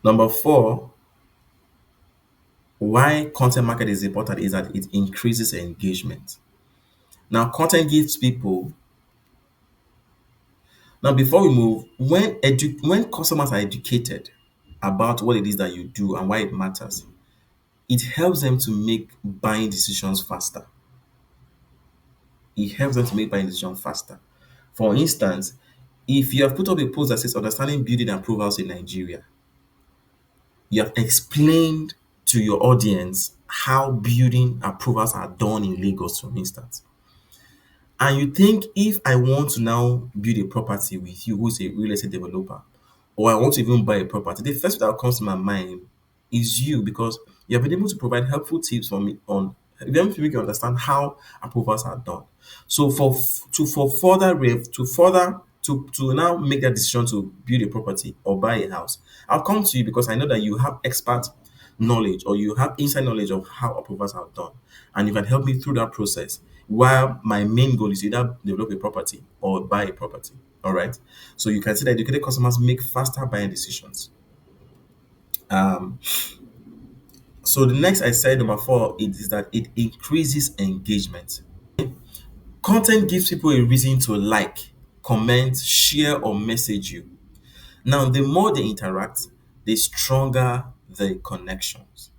Number four, why content market is important is that it increases engagement. Now, content gives people. Now, before we move, when customers are educated about what it is that you do and why it matters, it helps them to make buying decisions faster. It helps them to make buying decisions faster. For instance, if you have put up a post that says understanding building approvals in Nigeria, you have explained to your audience how building approvals are done in Lagos, for instance. And you think if I want to now build a property with you, who's a real estate developer, or I want to even buy a property, the first thing that comes to my mind is you because you have been able to provide helpful tips for me on them to make you understand how approvals are done. So for further to further to now make that decision to build a property or buy a house, I'll come to you because I know that you have expert knowledge or you have inside knowledge of how approvals are done, and you can help me through that process. While my main goal is either develop a property or buy a property. All right. So you can see that educated customers make faster buying decisions. Um, so the next I said number four it is that it increases engagement. Content gives people a reason to like, comment, share, or message you. Now, the more they interact, the stronger the connections.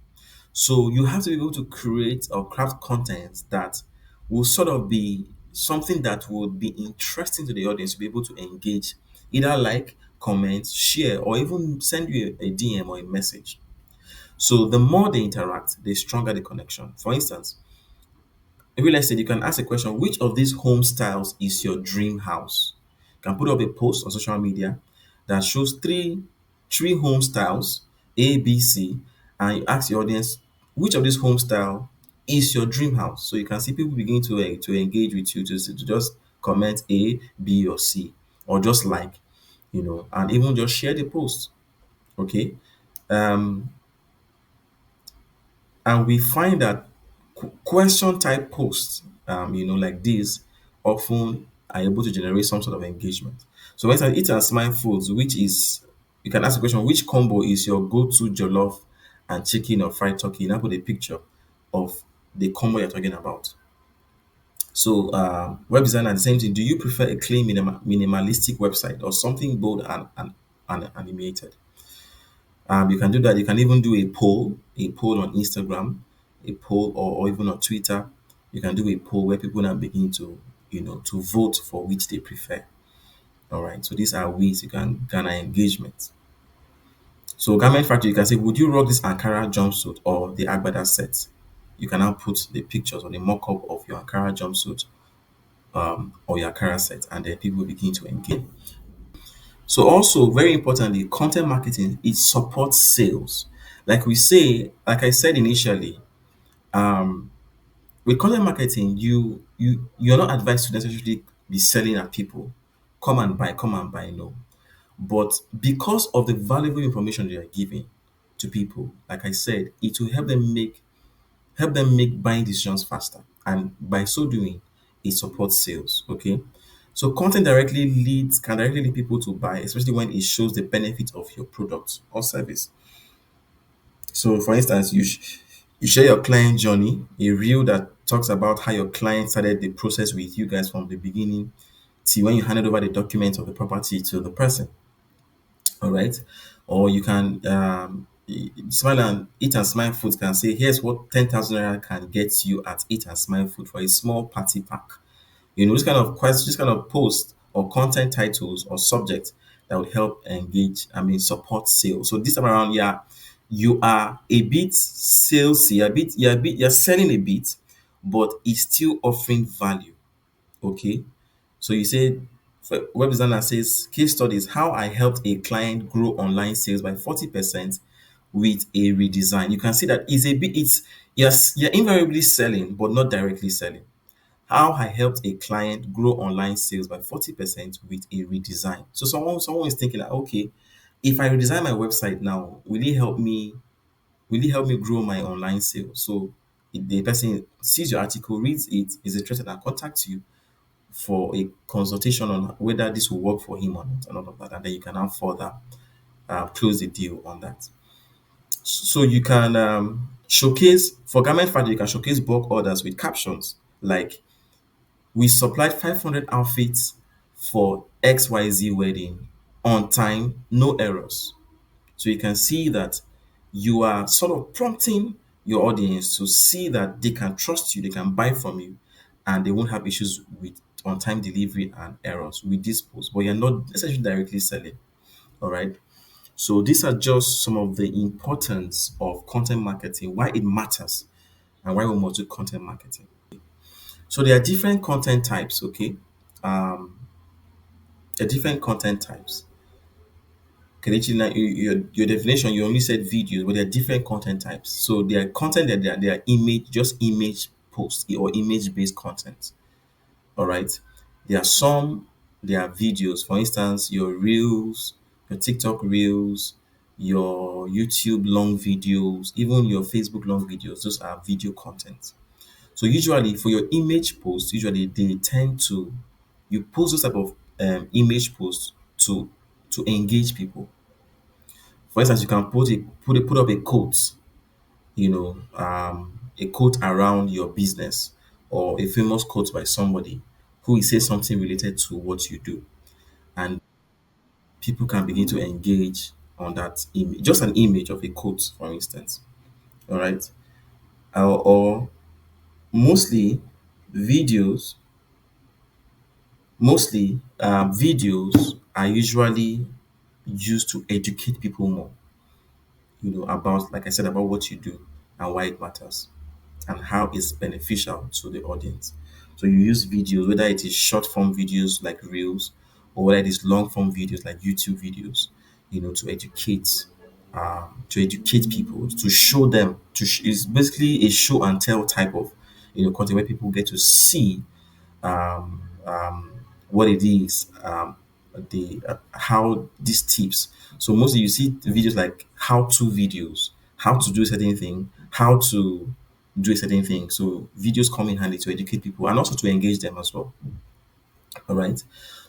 So you have to be able to create or craft content that will sort of be something that would be interesting to the audience to be able to engage, either like, comment, share, or even send you a DM or a message. So the more they interact, the stronger the connection. For instance, maybe let's say you can ask a question, which of these home styles is your dream house? You can put up a post on social media that shows three home styles, A, B, C, and you ask the audience which of these home style is your dream house. So you can see people begin to engage with you to just comment A, B, or C, or just like, and even just share the post. Okay. Um, and we find that question type posts, like this, often are able to generate some sort of engagement. So when I eat and smile foods, which is you can ask the question, which combo is your go-to jollof and chicken or fried turkey? Now put a picture of the combo you're talking about. So web designer, the same thing. Do you prefer a clean minimalistic website or something bold and animated? You can do that. You can even do a poll on Instagram, a poll or even on Twitter. You can do a poll where people now begin to vote for which they prefer. All right. So these are ways you can garner engagement. So garment factory, you can say, would you rock this Ankara jumpsuit or the Agbada set? You can now put the pictures or the mock-up of your Ankara jumpsuit or your Ankara set, and then people begin to engage. So also very importantly, content marketing it supports sales. Like I said initially, um, with content marketing, you're not advised to necessarily be selling at people, come and buy, no. But because of the valuable information you are giving to people, like I said, it will help them make buying decisions faster. And by so doing, it supports sales. Okay. So content can directly lead people to buy, especially when it shows the benefit of your product or service. So for instance, you share your client journey, a reel that talks about how your client started the process with you guys from the beginning till when you handed over the documents of the property to the person. All right. Or you can smile and eat and smile food can say, here's what 10,000 naira can get you at eat and smile food for a small party pack. This kind of post or content titles or subject that would help support sales. So this time around, yeah, you are a bit salesy, you're selling a bit, but it's still offering value. Okay. So you say, web designer says, case studies how I helped a client grow online sales by 40% with a redesign. You can see that it's yes, you're invariably selling, but not directly selling. How I helped a client grow online sales by 40% with a redesign. So someone is thinking like, okay, if I redesign my website now, will it help me grow my online sales? So if the person sees your article, reads it, is interested and contacts you for a consultation on whether this will work for him or not and all of that. And then you can now further, close the deal on that. So you can showcase for garment factory, you can showcase bulk orders with captions like we supplied 500 outfits for XYZ wedding on time, no errors. So you can see that you are sort of prompting your audience to see that they can trust you, they can buy from you, and they won't have issues with on time delivery and errors with this post. But you're not necessarily directly selling. All right. So these are just some of the importance of content marketing, why it matters, and why we must do content marketing. So there are different content types, okay? Um, there are different content types. Kelechi, now your definition, you only said videos, but there are different content types. So there are content that they are image, just image posts or image based content. All right. There are some, there are videos. For instance, your reels, your TikTok reels, your YouTube long videos, even your Facebook long videos. Those are video content. So usually for your image posts, usually they tend to you post those type of image posts to engage people. For instance, you can put up a quote, a quote around your business or a famous quote by somebody who will say something related to what you do, and people can begin to engage on that image, just an image of a quote, for instance. All right, or mostly videos, videos are usually used to educate people more, about, like I said, about what you do and why it matters and how it's beneficial to the audience. So you use videos, whether it is short form videos like Reels or whether it is long form videos like YouTube videos, to educate people, to show them, it's basically a show and tell type of content where people get to see what it is, the how these tips. So mostly you see the videos like how-to videos, how to do a certain thing, how to do a certain thing. So videos come in handy to educate people and also to engage them as well. All right.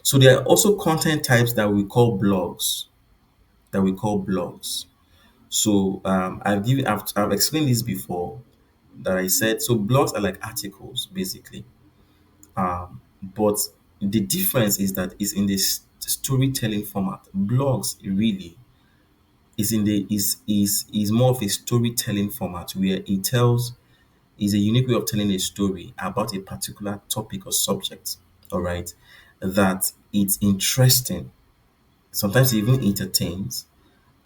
So there are also content types that we call blogs. That we call blogs. So I've explained this before. That I said so blogs are like articles basically. But the difference is that it's in this storytelling format. Blogs really is more of a storytelling format where it tells is a unique way of telling a story about a particular topic or subject. All right, that it's interesting. Sometimes it even entertains,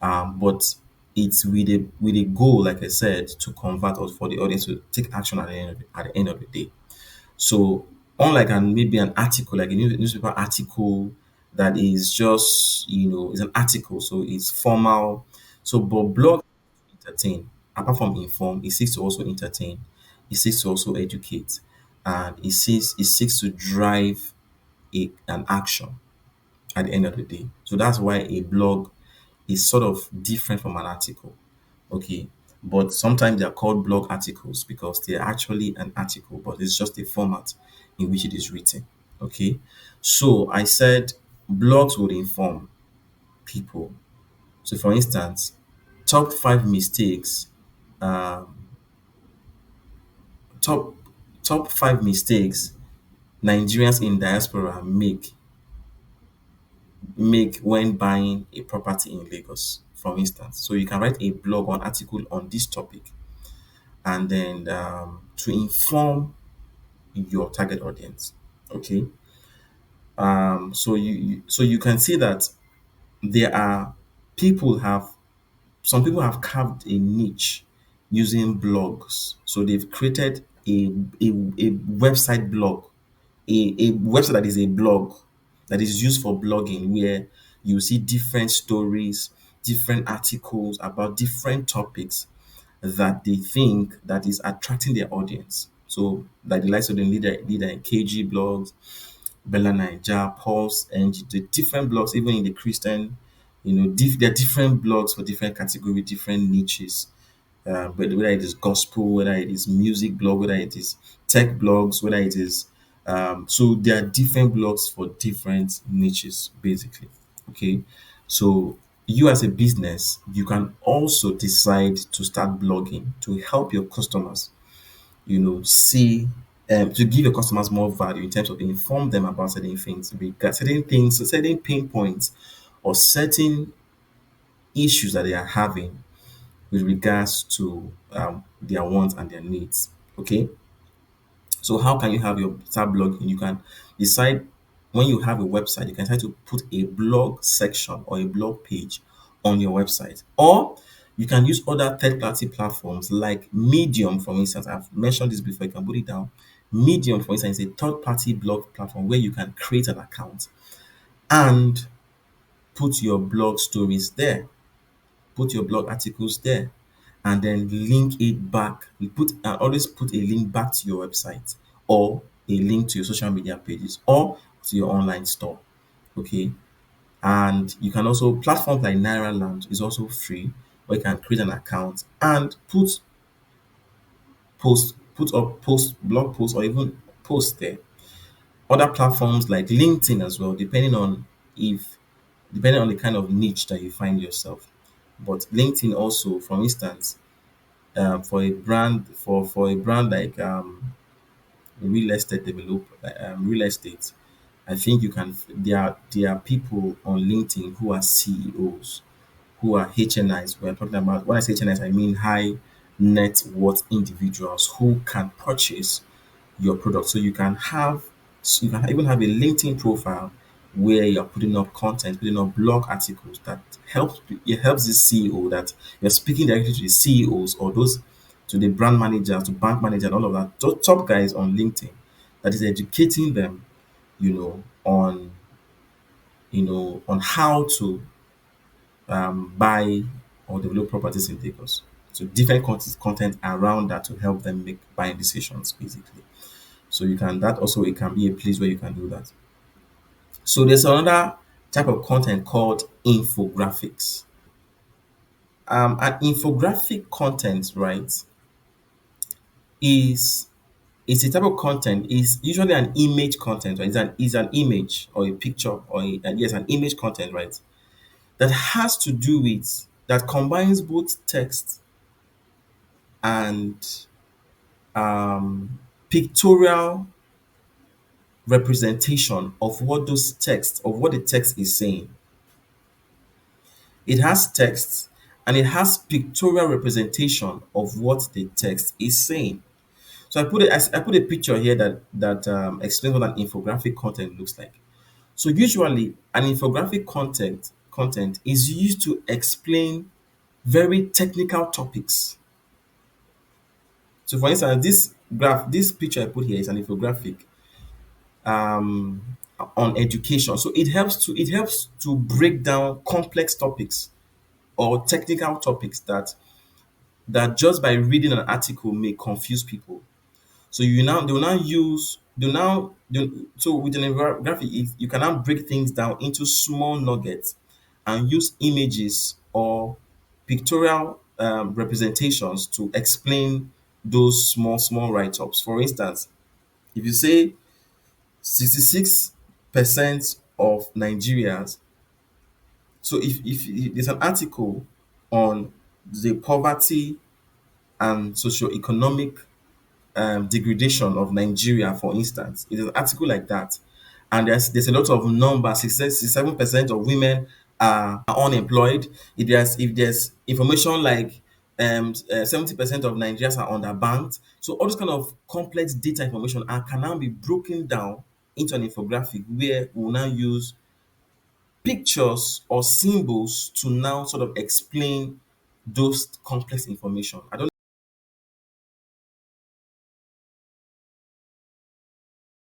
but it's with a goal, like I said, to convert or for the audience to take action at the end of the day. So unlike maybe an article, like a newspaper article that is just is an article, so it's formal. So but blog entertain. Apart from inform, it seeks to also entertain. It seeks to also educate, and it seeks to drive an action at the end of the day. So that's why a blog is sort of different from an article. Okay. But sometimes they are called blog articles because they're actually an article, but it's just a format in which it is written. Okay. So I said blogs would inform people. So for instance, top five mistakes, um, top top five mistakes Nigerians in diaspora make when buying a property in Lagos, for instance. So you can write a blog or an article on this topic and then to inform your target audience. Okay. So you can see that there are people have some people have carved a niche using blogs. So they've created a website blog, a website that is a blog that is used for blogging where you see different stories, different articles about different topics that they think that is attracting their audience. So like the likes of the leader in KG blogs, Bella Naija, Pulse, and the different blogs, even in the Christian, there are different blogs for different category, different niches. But whether it is gospel, whether it is music blog, whether it is tech blogs, whether it is so there are different blogs for different niches, basically. Okay, so you as a business, you can also decide to start blogging to help your customers, see, to give your customers more value in terms of inform them about certain things, certain pain points, or certain issues that they are having with regards to their wants and their needs. Okay, so how can you have your start blogging? You can decide when you have a website, you can decide to put a blog section or a blog page on your website, or you can use other third-party platforms like Medium, for instance. I've mentioned this before. You can put it down. Medium, for instance, is a third-party blog platform where you can create an account and put your blog stories there, put your blog articles there, and then link it back. You put always put a link back to your website, or a link to your social media pages, or to your online store. Okay. And you can also, platforms like Naira Land is also free, where you can create an account and put up blog posts, or even post there. Other platforms like LinkedIn as well, if depending on the kind of niche that you find yourself. But LinkedIn also, for instance, for a brand like real estate, I think you can. There are people on LinkedIn who are CEOs, who are HNIs. We're talking about, when I say HNIs, I mean high net worth individuals who can purchase your product. So you can even have a LinkedIn profile where you're putting up content, putting up blog articles that helps the CEO, that you're speaking directly to the CEOs, or those, to the brand managers, to bank manager, and all of that. Top guys on LinkedIn, that is educating them, on on how to buy or develop properties in Lagos. So different content around that to help them make buying decisions, basically. So you can that also, it can be a place where you can do that. So there's another type of content called infographics. An infographic content, right, is a type of content, is usually an image content, right? Is an image or a picture, or yes, an image content, right? That has to do with, that combines both text and pictorial representation of what the text is saying. It has text, and it has pictorial representation of what the text is saying. So I put a picture here that explains what an infographic content looks like. So usually an infographic content is used to explain very technical topics. So for instance, this picture I put here is an infographic um, on education. So it helps to break down complex topics or technical topics that just by reading an article may confuse people. So they will now use they now they, so with an infographic, you can now break things down into small nuggets and use images or pictorial representations to explain those small write-ups. For instance, if you say 66% of Nigerians, so if there's an article on the poverty and socioeconomic degradation of Nigeria, for instance, it is an article like that, and there's a lot of numbers. 67% of women are unemployed. If there's information like 70% of Nigerians are underbanked. So all those kind of complex data information can now be broken down into an infographic, where we will now use pictures or symbols to now sort of explain those complex information. I don't